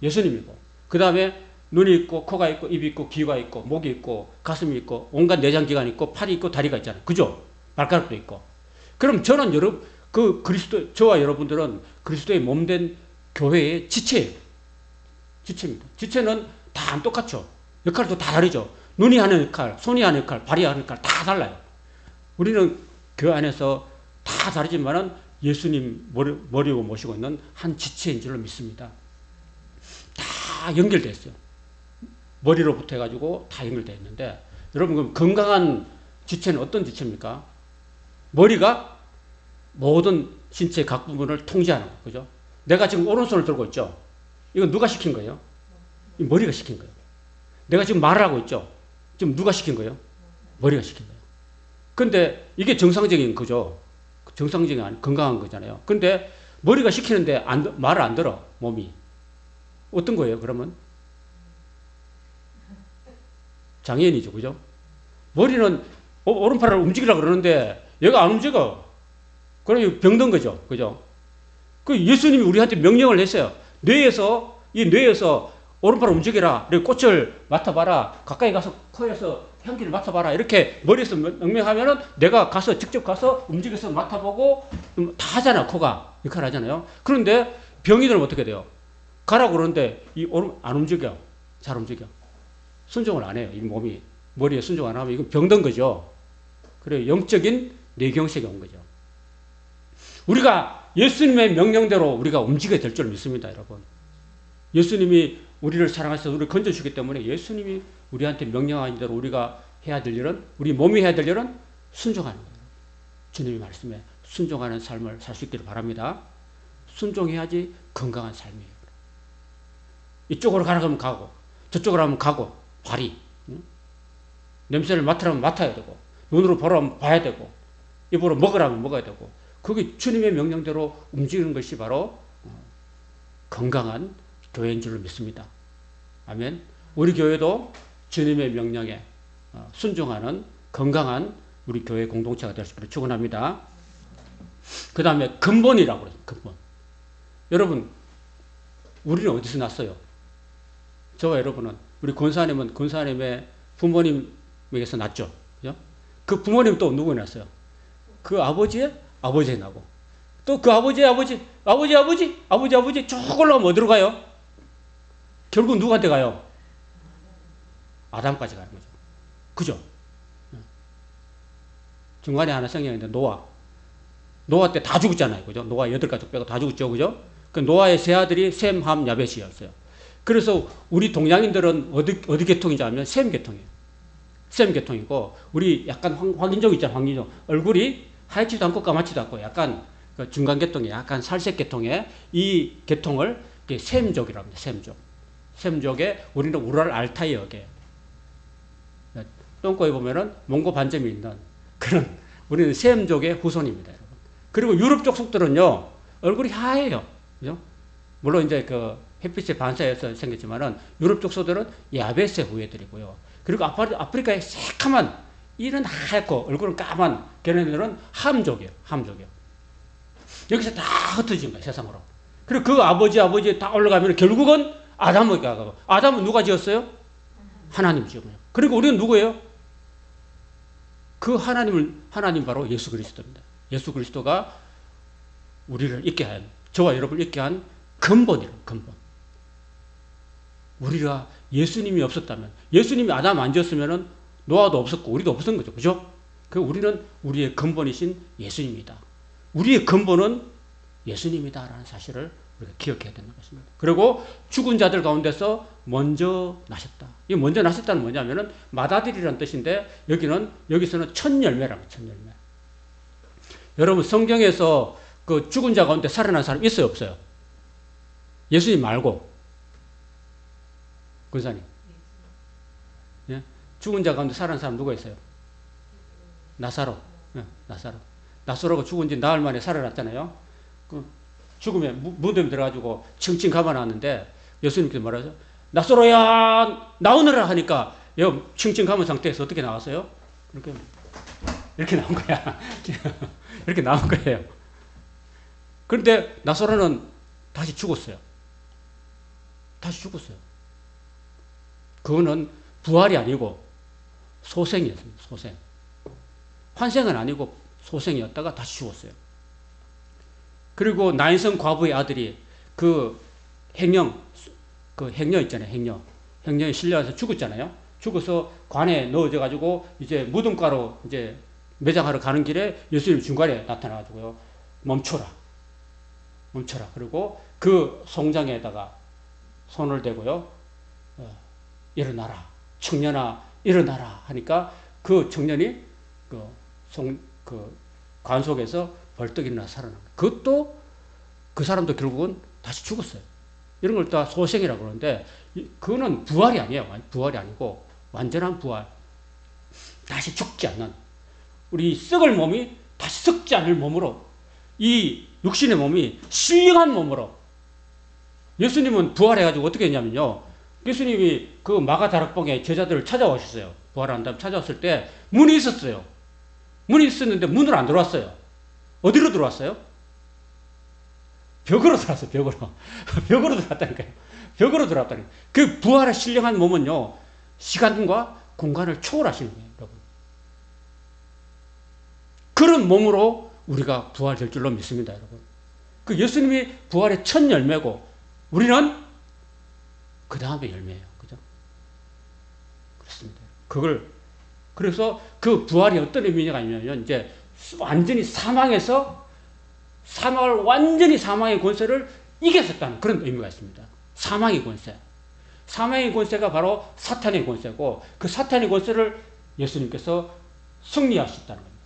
예수님이고, 그 다음에 눈이 있고 코가 있고 입이 있고 귀가 있고 목이 있고 가슴이 있고 온갖 내장기관이 있고 팔이 있고 다리가 있잖아요. 그죠? 발가락도 있고. 그럼 저는 저와 여러분들은 그리스도의 몸된 교회의 지체예요. 지체입니다. 지체는 다 안 똑같죠. 역할도 다 다르죠. 눈이 하는 역할, 손이 하는 역할, 발이 하는 역할 다 달라요. 우리는 교회 안에서 다 다르지만은 예수님 머리고 모시고 있는 한 지체인 줄로 믿습니다. 다 연결되어 있어요. 머리로부터 해가지고 다 연결되어 있는데, 여러분, 그럼 건강한 지체는 어떤 지체입니까? 머리가 모든 신체 각 부분을 통제하는 거, 그죠? 내가 지금 오른손을 들고 있죠? 이건 누가 시킨 거예요? 이 머리가 시킨 거예요. 내가 지금 말을 하고 있죠? 지금 누가 시킨 거예요? 머리가 시킨 거예요. 근데 이게 정상적인 거죠. 정상적인 건강한 거잖아요. 근데 머리가 시키는데 말을 안 들어, 몸이. 어떤 거예요, 그러면? 장애인이죠, 그죠? 머리는 오른팔을 움직이려고 그러는데 얘가 안 움직여. 그러면 병든 거죠, 그죠? 그 예수님이 우리한테 명령을 했어요. 이 뇌에서 오른팔을 움직여라. 그리고 꽃을 맡아봐라. 가까이 가서 코에서 향기를 맡아봐라. 이렇게 머리에서 명령하면은 내가 직접 가서 움직여서 맡아보고 다 하잖아, 코가. 역할을 하잖아요. 그런데 병이들은 어떻게 돼요? 가라고 그러는데 안 움직여. 잘 움직여. 순종을 안 해요. 이 몸이 머리에 순종 안 하면 이건 병든 거죠. 그래, 영적인 뇌경색이 온 거죠. 우리가 예수님의 명령대로 우리가 움직여야 될 줄 믿습니다, 여러분. 예수님이 우리를 사랑하셔서 우리를 건져주기 때문에 예수님이 우리한테 명령하신 대로 우리가 해야 될 일은, 우리 몸이 해야 될 일은 순종하는 거예요. 주님의 말씀에 순종하는 삶을 살 수 있기를 바랍니다. 순종해야지 건강한 삶이에요. 이쪽으로 가라고 하면 가고, 저쪽으로 하면 가고, 발이. 냄새를 맡으라면 맡아야 되고, 눈으로 보라면 봐야 되고, 입으로 먹으라면 먹어야 되고, 그게 주님의 명령대로 움직이는 것이 바로 건강한 교회인 줄로 믿습니다. 아멘. 우리 교회도 주님의 명령에 순종하는 건강한 우리 교회 공동체가 될 수 있기를 축원합니다. 그 다음에 근본이라고 그래요. 근본. 여러분, 우리는 어디서 났어요? 저와 여러분은, 우리 권사님은 권사님의 부모님에게서 났죠. 그죠? 그 부모님 또 누구 났어요? 그 아버지의 아버지에 나고, 또 그 아버지의 아버지 쭉 올라가면 어디로 가요? 결국 누구한테 가요? 아담까지 가는 거죠. 그죠? 중간에 하나 생겼는데 노아 때 다 죽었잖아요. 그죠? 노아 8가족 빼고 다 죽었죠. 그죠? 그 노아의 세 아들이 셈, 함, 야벳이었어요. 그래서 우리 동양인들은 어디 계통인지 알면 셈 계통이에요. 셈 계통이고, 우리 약간 황인종 있잖아요. 황인종. 얼굴이 하얗지도 않고 까맣지도 않고 약간 그 중간 계통에 약간 살색 계통의 이 계통을 셈족이라고 합니다. 셈족. 셈족에 우리는 우랄 알타이어계. 똥꼬에 보면은 몽고 반점이 있는 그런, 우리는 셈족의 후손입니다. 여러분. 그리고 유럽 족속들은요, 얼굴이 하얘요. 그죠? 물론 이제 그 햇빛에 반사해서 생겼지만은 유럽 족속들은 야베스의 후예들이고요. 그리고 아프리카의 새카만 이는 하얗고 얼굴은 까만 걔네들은 함족이에요. 함족이요. 여기서 다 흩어진 거예요. 세상으로. 그리고 그 아버지 다 올라가면 결국은 아담에게 가고, 아담은 누가 지었어요? 하나님 지은 거예요. 그리고 우리는 누구예요? 그 하나님 바로 예수 그리스도입니다. 예수 그리스도가 우리를 있게 한, 저와 여러분을 있게 한 근본이에요. 근본. 우리가 예수님이 없었다면, 예수님이 아담 안 지었으면은 노아도 없었고 우리도 없었던 거죠. 그죠? 그 우리는 우리의 근본이신 예수님이다. 우리의 근본은 예수님이다라는 사실을 우리가 기억해야 되는 것입니다. 그리고 죽은 자들 가운데서 먼저 나셨다. 이 먼저 나셨다는 뭐냐면은 맏아들이라는 뜻인데, 여기서는 첫 열매라고, 첫 열매. 여러분, 성경에서 그 죽은 자 가운데 살아난 사람 있어요, 없어요? 예수님 말고. 권사님. 예? 죽은 자 가운데 살아난 사람 누가 있어요? 나사로. 예, 나사로가 죽은 지 나흘 만에 살아났잖아요. 그 죽음에 무덤에 들어가지고 칭칭 감아놨는데 예수님께서 뭐라죠? 나사로야 나오너라 하니까 칭칭 감은 상태에서 어떻게 나왔어요? 이렇게 나온 거야. 이렇게 나온 거예요. 그런데 나사로는 다시 죽었어요. 그거는 부활이 아니고 소생이었습니다. 소생. 환생은 아니고 소생이었다가 다시 죽었어요. 그리고 나인성 과부의 아들이 그 행녀 있잖아요. 행녀에 실려와서 죽었잖아요. 죽어서 관에 넣어져 가지고 이제 무덤가로 이제 매장하러 가는 길에 예수님 중간에 나타나가지고요. 멈춰라. 그리고 그 송장에다가 손을 대고요. 일어나라. 청년아, 일어나라. 하니까 그 청년이 그 관 속에서 벌떡 일어나 살아난 거예요. 그것도 그 사람도 결국은 다시 죽었어요. 이런 걸 다 소생이라고 그러는데, 그거는 부활이 아니에요. 부활이 아니고 완전한 부활. 다시 죽지 않는, 우리 썩을 몸이 다시 썩지 않을 몸으로, 이 육신의 몸이 신령한 몸으로. 예수님은 부활해가지고 어떻게 했냐면요. 예수님이 그 마가다락방에 제자들을 찾아오셨어요. 부활한 다음 찾아왔을 때 문이 있었어요. 문이 있었는데 문으로 안 들어왔어요. 어디로 들어왔어요? 벽으로 들어왔어요. 벽으로 들어왔다니까요. 벽으로 들어왔다니까요. 그 부활의 신령한 몸은요, 시간과 공간을 초월하시는 거예요, 여러분. 그런 몸으로 우리가 부활될 줄로 믿습니다, 여러분. 그 예수님이 부활의 첫 열매고, 우리는 그 다음에 열매예요. 그죠? 그렇습니다. 그래서 그 부활이 어떤 의미가 있냐면, 이제 완전히 사망을 완전히 사망의 권세를 이겼었다는 그런 의미가 있습니다. 사망의 권세. 사망의 권세가 바로 사탄의 권세고, 그 사탄의 권세를 예수님께서 승리하셨다는 겁니다.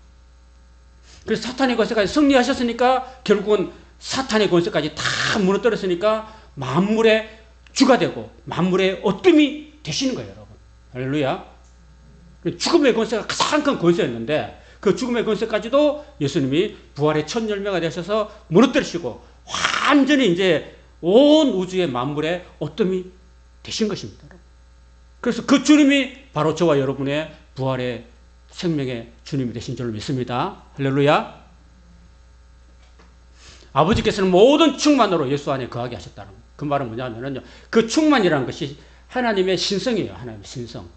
그래서 사탄의 권세까지 승리하셨으니까 결국은 사탄의 권세까지 다 무너뜨렸으니까 만물의 주가 되고 만물의 어둠이 되시는 거예요, 여러분. 할렐루야. 죽음의 권세가 가장 큰 권세였는데, 그 죽음의 권세까지도 예수님이 부활의 첫 열매가 되셔서 무너뜨리시고 완전히 이제 온 우주의 만물의 어뜸이 되신 것입니다. 그래서 그 주님이 바로 저와 여러분의 부활의 생명의 주님이 되신 줄 믿습니다. 할렐루야. 아버지께서는 모든 충만으로 예수 안에 거하게 하셨다는 거예요. 그 말은 뭐냐면요. 그 충만이라는 것이 하나님의 신성이에요. 하나님의 신성.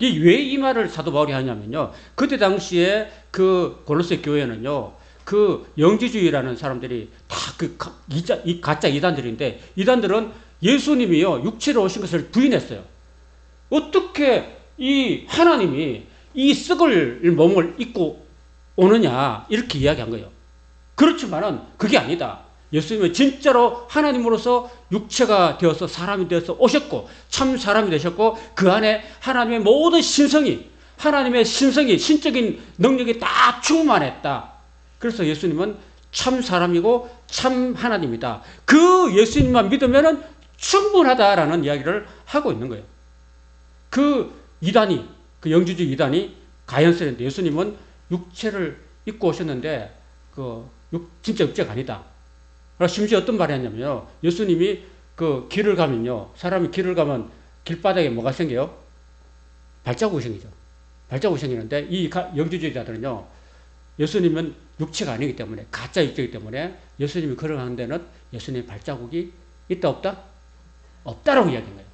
왜 이 말을 사도 바울이 하냐면요. 그때 당시에 그 골로새 교회는요. 그 영지주의라는 사람들이 다 그 가짜 이단들인데, 이단들은 예수님이요. 육체로 오신 것을 부인했어요. 어떻게 이 하나님이 이 썩을 몸을 입고 오느냐, 이렇게 이야기한 거예요. 그렇지만은 그게 아니다. 예수님은 진짜로 하나님으로서 육체가 되어서 사람이 되어서 오셨고 참 사람이 되셨고 그 안에 하나님의 모든 신성이, 하나님의 신성이, 신적인 능력이 다 충만했다. 그래서 예수님은 참 사람이고 참 하나님이다. 그 예수님만 믿으면은 충분하다라는 이야기를 하고 있는 거예요. 그 이단이, 그 영주주의 이단이 가연스레인데 예수님은 육체를 입고 오셨는데 진짜 육체가 아니다. 심지어 어떤 말이 했냐면요. 예수님이 그 길을 가면요. 사람이 길을 가면 길바닥에 뭐가 생겨요? 발자국이 생기죠. 발자국이 생기는데 이 영주주의자들은요. 예수님은 육체가 아니기 때문에, 가짜 육체이기 때문에 예수님이 걸어가는 데는 예수님의 발자국이 있다 없다? 없다라고 이야기한 거예요.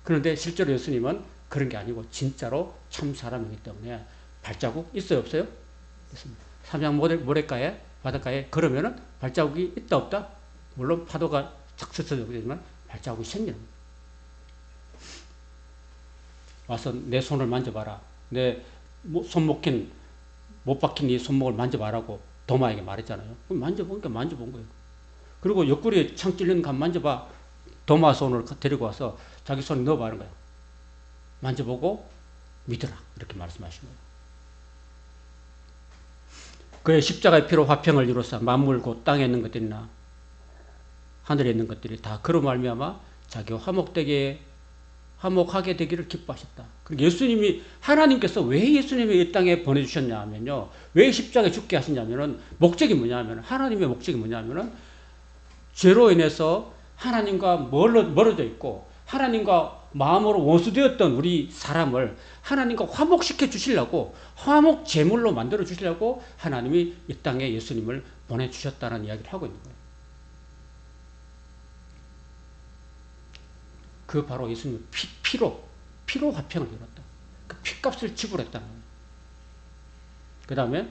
그런데 실제로 예수님은 그런 게 아니고 진짜로 참 사람이기 때문에 발자국 있어요 없어요? 있습니다. 삼양 모래가에 바닷가에 걸으면은 발자국이 있다 없다? 물론 파도가 착 스쳐지고 되지만 발자국이 생기는 거예요. 와서 내 손을 만져봐라. 내 손목힌 못 박힌 이 손목을 만져봐라고 도마에게 말했잖아요. 그럼 만져보니까 만져본 거예요. 그리고 옆구리에 창 찔리는 거 만져봐. 도마 손을 데리고 와서 자기 손에 넣어봐는 거예요. 만져보고 믿으라. 이렇게 말씀하신 거예요. 그의 십자가의 피로 화평을 이루사 만물 곧 땅에 있는 것들이나 하늘에 있는 것들이 다 그로 말미암아 자기와 화목하게 되기를 기뻐하셨다. 그리고 예수님이, 하나님께서 왜 예수님이 이 땅에 보내주셨냐 하면요. 왜 십자가에 죽게 하셨냐면은 목적이 뭐냐면, 하나님의 목적이 뭐냐면은 죄로 인해서 하나님과 멀어져 있고 하나님과 마음으로 원수되었던 우리 사람을 하나님과 화목시켜 주시려고, 화목 제물로 만들어 주시려고 하나님이 이 땅에 예수님을 보내주셨다는 이야기를 하고 있는 거예요. 그 바로 예수님의 피로 화평을 이뤘다. 그 피값을 지불했다는 거예요. 그 다음에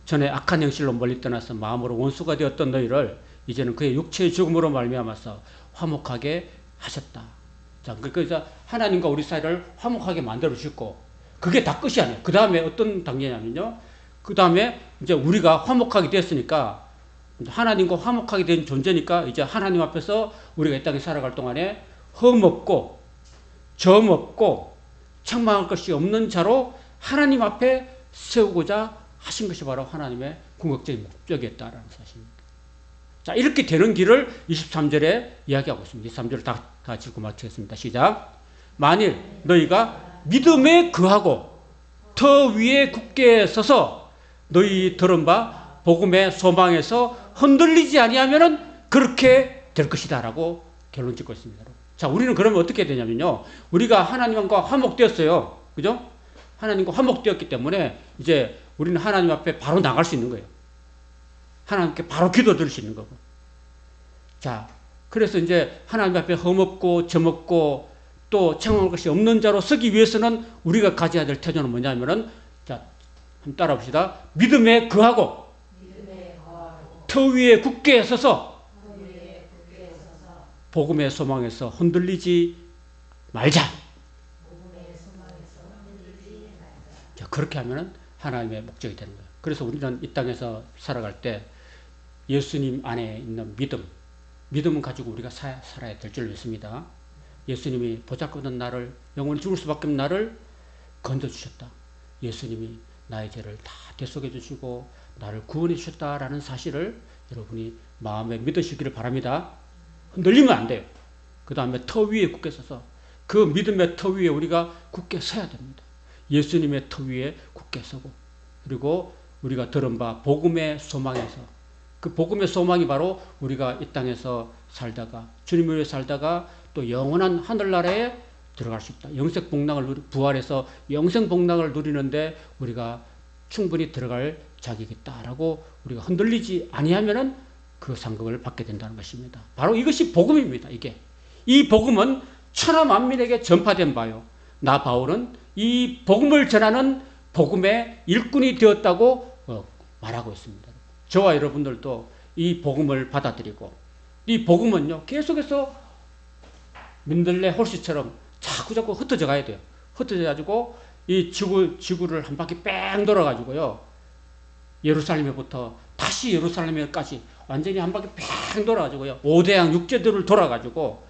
전에 악한 행실로 멀리 떠나서 마음으로 원수가 되었던 너희를 이제는 그의 육체의 죽음으로 말미암아서 화목하게 하셨다. 자, 그래서 하나님과 우리 사이를 화목하게 만들어 주셨고, 그게 다 끝이 아니에요. 그 다음에 어떤 단계냐면요. 그 다음에 이제 우리가 화목하게 됐으니까, 하나님과 화목하게 된 존재니까 이제 하나님 앞에서 우리가 이 땅에 살아갈 동안에 흠없고 점없고 책망할 것이 없는 자로 하나님 앞에 세우고자 하신 것이 바로 하나님의 궁극적인 목적이었다라는 사실입니다. 자, 이렇게 되는 길을 23절에 이야기하고 있습니다. 23절을 다 읽고 마치겠습니다. 시작. 만일 너희가 믿음에 거하고 터 위에 굳게 서서 너희 들은 바 복음의 소망에서 흔들리지 아니하면은 그렇게 될 것이다 라고 결론 짓고 있습니다. 자, 우리는 그러면 어떻게 되냐면요. 우리가 하나님과 화목되었어요. 그죠? 하나님과 화목되었기 때문에 이제 우리는 하나님 앞에 바로 나갈 수 있는 거예요. 하나님께 바로 기도 드릴 수 있는 거고. 자, 그래서 이제 하나님 앞에 흠없고 점없고 또 책망할 것이 없는 자로 서기 위해서는 우리가 가져야 될 태도는 뭐냐면은, 자, 한번 따라 봅시다. 믿음에 거하고 터 위에 굳게 서서 복음의 소망에서 흔들리지 말자. 자, 그렇게 하면은 하나님의 목적이 되는 거예요. 그래서 우리는 이 땅에서 살아갈 때 예수님 안에 있는 믿음은 가지고 우리가 살아야 될 줄 믿습니다. 예수님이 보잘것없는 나를, 영원히 죽을 수밖에 없는 나를 건져주셨다. 예수님이 나의 죄를 다 대속해 주시고 나를 구원해 주셨다라는 사실을 여러분이 마음에 믿으시기를 바랍니다. 흔들리면 안 돼요. 그 다음에 터 위에 굳게 서서 그 믿음의 터 위에 우리가 굳게 서야 됩니다. 예수님의 터 위에 굳게 서고, 그리고 우리가 들은 바 복음의 소망에서 그 복음의 소망이 바로 우리가 이 땅에서 살다가 주님을 위해 살다가 또 영원한 하늘나라에 들어갈 수 있다. 영생 복락을 부활해서 영생 복락을 누리는데 우리가 충분히 들어갈 자격이 있다라고 우리가 흔들리지 아니하면은 그 상급을 받게 된다는 것입니다. 바로 이것이 복음입니다. 이게 이 복음은 천하 만민에게 전파된 바요. 나 바울은 이 복음을 전하는 복음의 일꾼이 되었다고 말하고 있습니다. 저와 여러분들도 이 복음을 받아들이고 이 복음은요 계속해서 민들레 홀씨처럼 자꾸자꾸 흩어져 가야 돼요. 흩어져 가지고 이 지구를 한 바퀴 뺑 돌아가지고요 예루살렘에부터 다시 예루살렘에까지 완전히 한 바퀴 뺑 돌아가지고요 5대양 6제도를 돌아가지고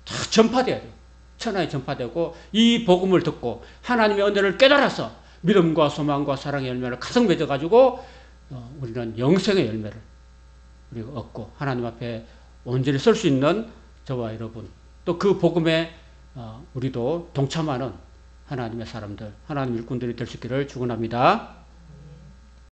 다 전파돼야 돼요. 천하에 전파되고 이 복음을 듣고 하나님의 은혜를 깨달아서 믿음과 소망과 사랑의 열매를 가득 맺어가지고 우리는 영생의 열매를 우리가 얻고 하나님 앞에 온전히 설 수 있는 저와 여러분 또 그 복음에 우리도 동참하는 하나님의 사람들 하나님 일꾼들이 될 수 있기를 축원합니다.